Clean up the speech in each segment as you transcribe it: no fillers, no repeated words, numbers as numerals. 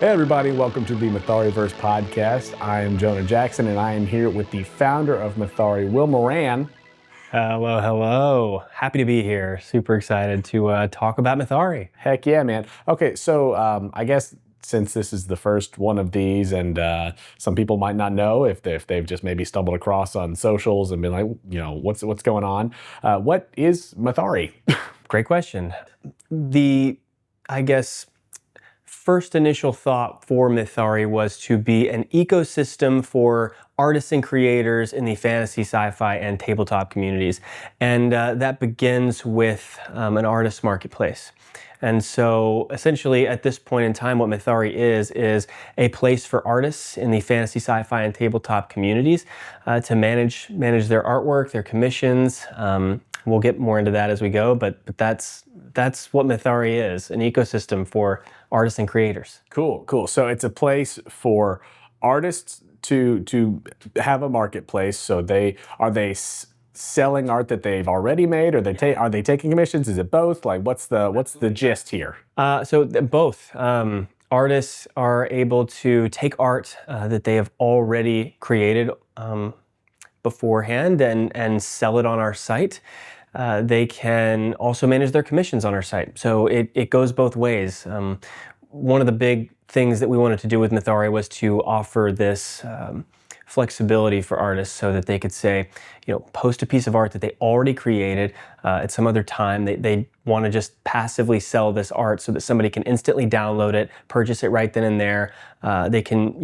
Hey everybody, welcome to the Mythariverse Podcast. I am Jonah Jackson and I am here with the founder of Mythari, Will Miranne. Hello. Happy to be here. Super excited to talk about Mythari. Heck yeah, man. Okay, so I guess since this is the first one of these and some people might not know if they've just maybe stumbled across on socials and been like, what's going on? What is Mythari? Great question. I guess, first initial thought for Mythari was to be an ecosystem for artists and creators in the fantasy, sci-fi, and tabletop communities. And that begins with an artist marketplace. And so essentially at this point in time, what Mythari is a place for artists in the fantasy, sci-fi, and tabletop communities to manage their artwork, their commissions. We'll get more into that as we go, but that's what Mythari is, an ecosystem for artists and creators. Cool. So it's a place for artists to have a marketplace. So are they selling art that they've already made, or are they taking commissions? Is it both? Like, what's the gist here? Both. Artists are able to take art that they have already created beforehand and sell it on our site. They can also manage their commissions on our site. So it goes both ways. One of the big things that we wanted to do with Mythari was to offer this flexibility for artists so that they could say, post a piece of art that they already created at some other time. They want to just passively sell this art so that somebody can instantly download it, purchase it right then and there. They can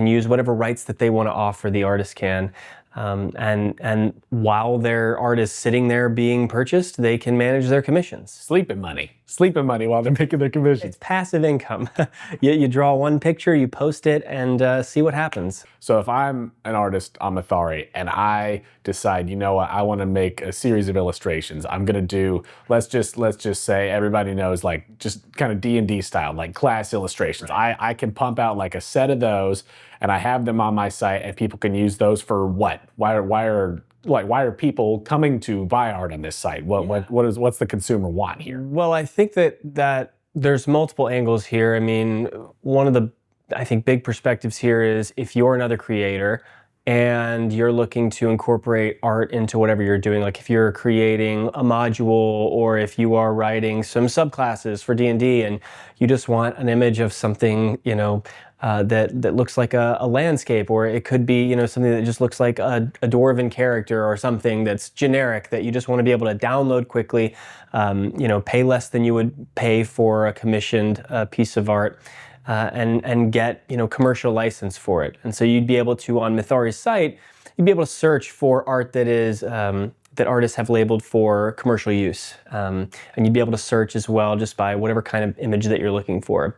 use whatever rights that they want to offer, the artist can. And while their art is sitting there being purchased, they can manage their commissions. Sleeping money while they're making their commissions. It's passive income. You draw one picture, you post it, and see what happens. So if I'm an artist on Mythari and I decide, I want to make a series of illustrations, I'm gonna do, let's just say everybody knows, like, just kind of D&D style, like class illustrations. Right. I can pump out like a set of those and I have them on my site and people can use those for what? Why are people coming to buy art on this site? What's the consumer want here? Well, I think that there's multiple angles here. I mean, one of the, I think, big perspectives here is if you're another creator and you're looking to incorporate art into whatever you're doing, like if you're creating a module or if you are writing some subclasses for D&D and you just want an image of something, that looks like a landscape, or it could be, something that just looks like a dwarven character or something that's generic that you just want to be able to download quickly, pay less than you would pay for a commissioned piece of art. And get commercial license for it. And so you'd be able to, on Mythari's site, you'd be able to search for art that is that artists have labeled for commercial use, and you'd be able to search as well just by whatever kind of image that you're looking for.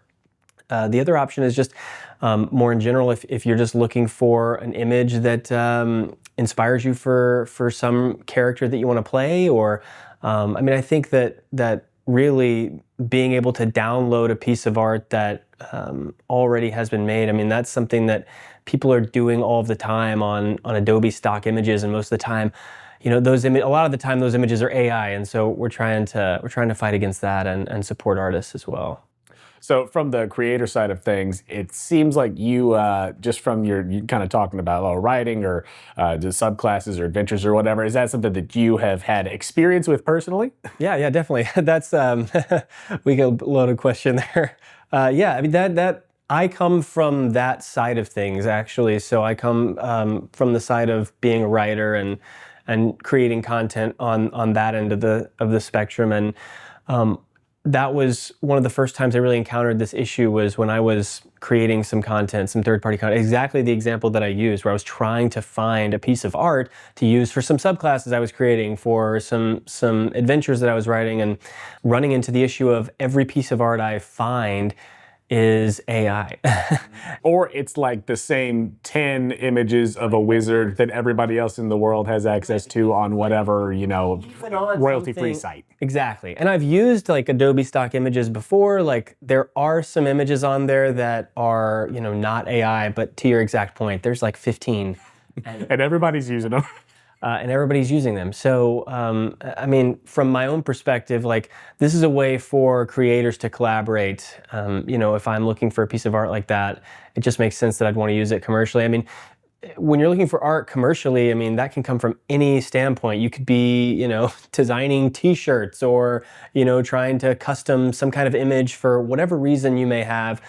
The other option is just more in general, if you're just looking for an image that inspires you for some character that you want to play, or I think that really being able to download a piece of art that already has been made. That's something that people are doing all of the time on Adobe stock images, and most of the time, a lot of the time those images are AI, and so we're trying to fight against that and support artists as well. So from the creator side of things, it seems like you, just from you kind of talking about writing or the subclasses or adventures or whatever, is that something that you have had experience with personally? Yeah, definitely. That's we got a loaded question there. That I come from that side of things, actually. So I come from the side of being a writer and creating content on that end of the spectrum, and that was one of the first times I really encountered this issue was when I was creating some content, some third-party content, exactly the example that I used, where I was trying to find a piece of art to use for some subclasses I was creating, for some adventures that I was writing, and running into the issue of every piece of art I find is AI. Or it's like the same 10 images of a wizard that everybody else in the world has access to on whatever, royalty-free site. Exactly. And I've used like Adobe stock images before. Like there are some images on there that are, not AI, but to your exact point, there's like 15. And everybody's using them. and everybody's using them. So, I mean, from my own perspective, like this is a way for creators to collaborate. If I'm looking for a piece of art like that, it just makes sense that I'd want to use it commercially. I mean, when you're looking for art commercially, I mean, that can come from any standpoint. You could be, designing t-shirts or, trying to custom some kind of image for whatever reason you may have.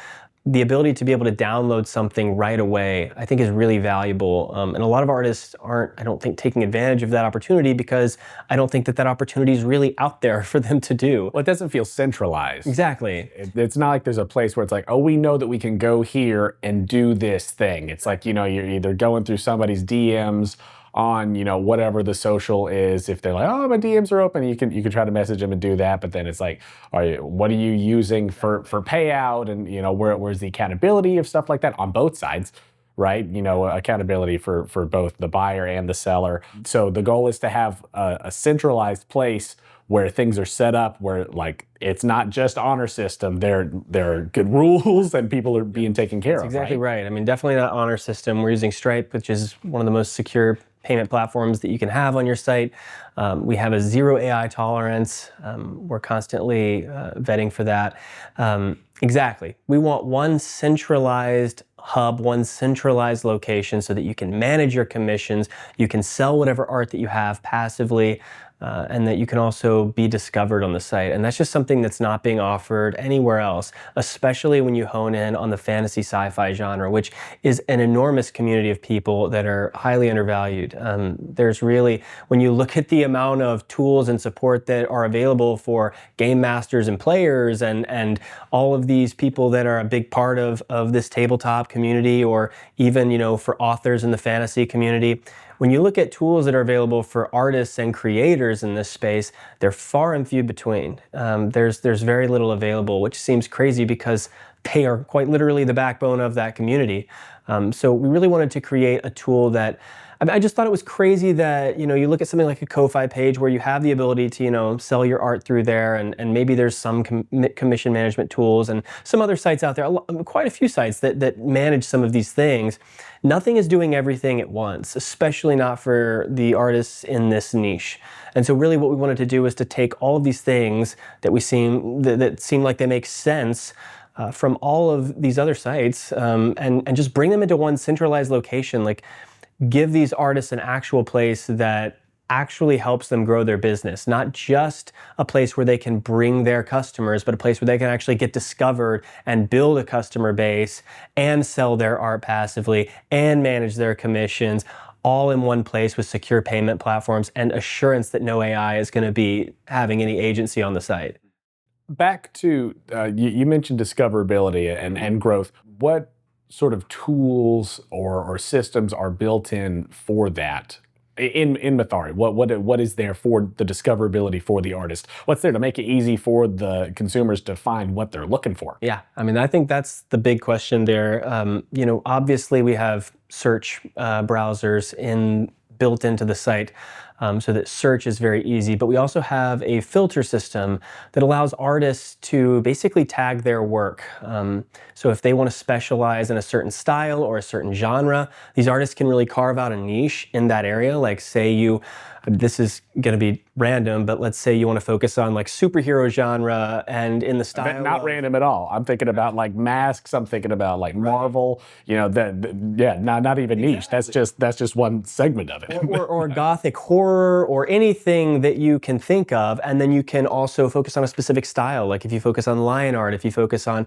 The ability to be able to download something right away, I think, is really valuable. And a lot of artists aren't, I don't think, taking advantage of that opportunity because I don't think that opportunity is really out there for them to do. Well, it doesn't feel centralized. Exactly. It's not like there's a place where it's like, oh, we know that we can go here and do this thing. It's like, you're either going through somebody's DMs on, whatever the social is. If they're like, oh, my DMs are open, you can try to message them and do that. But then it's like, what are you using for payout? And, where's the accountability of stuff like that on both sides, right? Accountability for both the buyer and the seller. So the goal is to have a centralized place where things are set up, where like it's not just honor system. There are good rules and people are being taken care of. That's exactly right. I mean, definitely not honor system. We're using Stripe, which is one of the most secure payment platforms that you can have on your site. We have a zero AI tolerance. We're constantly vetting for that. Exactly. We want one centralized hub, one centralized location so that you can manage your commissions, you can sell whatever art that you have passively, and that you can also be discovered on the site. And that's just something that's not being offered anywhere else, especially when you hone in on the fantasy sci-fi genre, which is an enormous community of people that are highly undervalued. There's really, when you look at the amount of tools and support that are available for game masters and players and all of these people that are a big part of this tabletop community, or even, for authors in the fantasy community, when you look at tools that are available for artists and creators in this space, they're far and few between. There's very little available, which seems crazy because they are quite literally the backbone of that community. So we really wanted to create a tool that, I just thought it was crazy that, you look at something like a Ko-Fi page where you have the ability to, sell your art through there, and maybe there's some commission management tools and some other sites out there, quite a few sites that manage some of these things. Nothing is doing everything at once, especially not for the artists in this niche. And so really what we wanted to do was to take all of these things that seem like they make sense from all of these other sites, and just bring them into one centralized location. Like, give these artists an actual place that actually helps them grow their business, not just a place where they can bring their customers, but a place where they can actually get discovered and build a customer base and sell their art passively and manage their commissions, all in one place with secure payment platforms and assurance that no AI is going to be having any agency on the site. Back to, you mentioned discoverability and growth. What sort of tools or systems are built in for that in Mythari? What is there for the discoverability for the artist? What's there to make it easy for the consumers to find what they're looking for? Yeah, I mean, I think that's the big question there. Obviously we have search browsers built into the site, so that search is very easy. But we also have a filter system that allows artists to basically tag their work. So if they want to specialize in a certain style or a certain genre, these artists can really carve out a niche in that area. Like, say this is going to be random, but let's say you want to focus on like superhero genre and in the style. Not random at all. I'm thinking about like masks. I'm thinking about like Marvel. Not even niche. That's just one segment of it. or gothic horror or anything that you can think of, and then you can also focus on a specific style. Like if you focus on lion art, if you focus on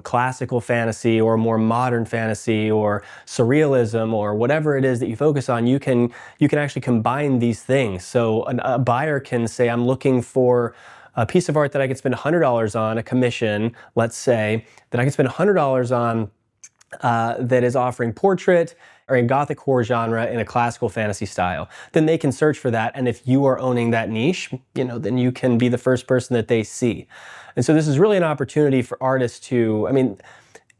classical fantasy or more modern fantasy or surrealism or whatever it is that you focus on, you can actually combine these things. So a buyer can say, I'm looking for a piece of art that I could spend $100 on, a commission, let's say, that I can spend $100 on that is offering portrait or a gothic horror genre in a classical fantasy style. Then they can search for that, and if you are owning that niche, then you can be the first person that they see. And so this is really an opportunity for artists to,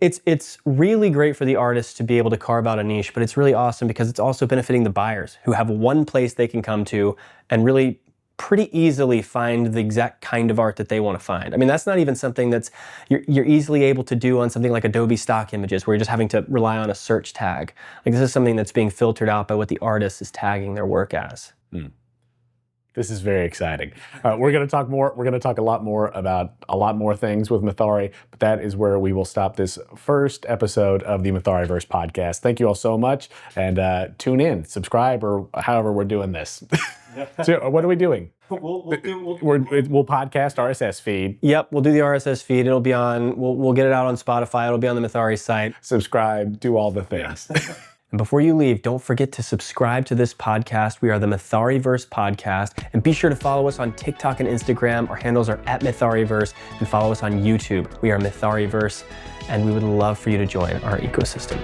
it's really great for the artists to be able to carve out a niche, but it's really awesome because it's also benefiting the buyers who have one place they can come to and really pretty easily find the exact kind of art that they want to find. I mean, that's not even something that's you're easily able to do on something like Adobe stock images, where you're just having to rely on a search tag. Like, this is something that's being filtered out by what the artist is tagging their work as. This is very exciting. We're going to talk more. We're going to talk a lot more about a lot more things with Mythari, but that is where we will stop this first episode of the Mythariverse podcast. Thank you all so much, and tune in, subscribe, or however we're doing this. So what are we doing? We'll podcast RSS feed. Yep, we'll do the RSS feed. It'll be on. We'll get it out on Spotify. It'll be on the Mythari site. Subscribe. Do all the things. And before you leave, don't forget to subscribe to this podcast. We are the Mythariverse Podcast. And be sure to follow us on TikTok and Instagram. Our handles are @Mythariverse. And follow us on YouTube. We are Mythariverse. And we would love for you to join our ecosystem.